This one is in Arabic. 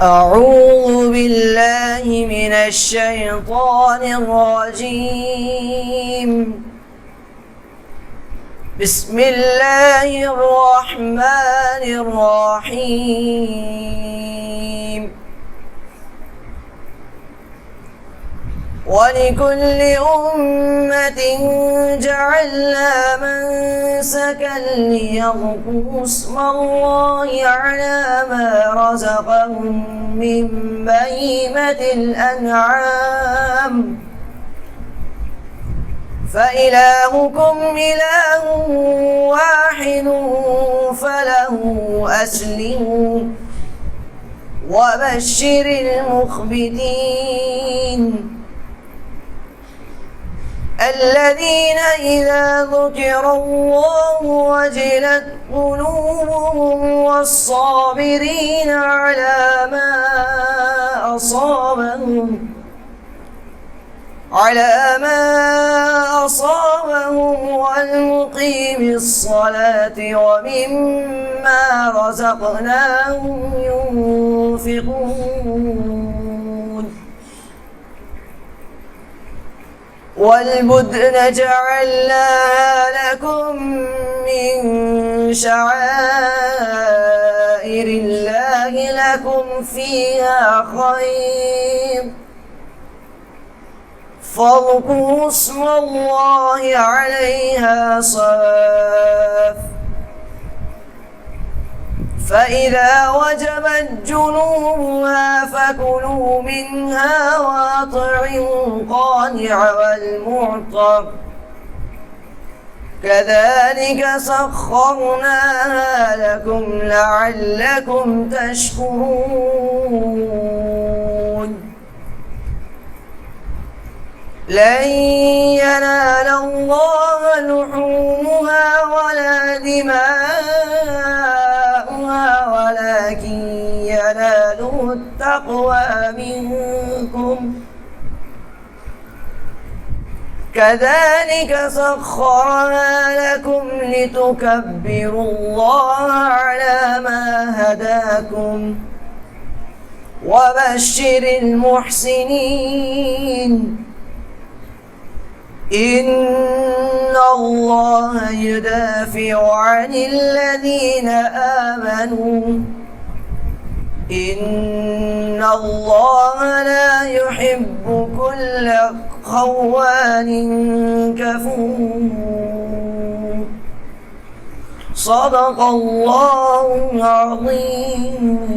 أعوذ بالله من الشيطان الرجيم. بسم الله الرحمن الرحيم. ولكل أمة جعلنا منسكا ليذكروا اسم الله على ما رزقهم من بهيمة الأنعام فإلهكم إله واحد فله أسلموا وبشر المخبتين الذين إذا ذكر الله وجلت قلوبهم والصابرين على ما أصابهم والمقيم الصلاة ومما رزقناهم ينفقون والبدن جعلناها لكم من شعائر الله لكم فيها خير فاذكروا اسم الله عليها صواف فإذا وجبت جنوبها فكلوا منها وأطعموا القانع والمعتر كذلك سخرناها لكم لعلكم تشكرون لن ينال الله لحومها ولا دماؤها ولكن يناله التقوى منكم كذلك سخرها لكم لتكبروا الله على ما هداكم وبشر المحسنين إن الله يدافع عن الذين آمنوا إن الله لا يحب كل خوان كفور صدق الله العظيم.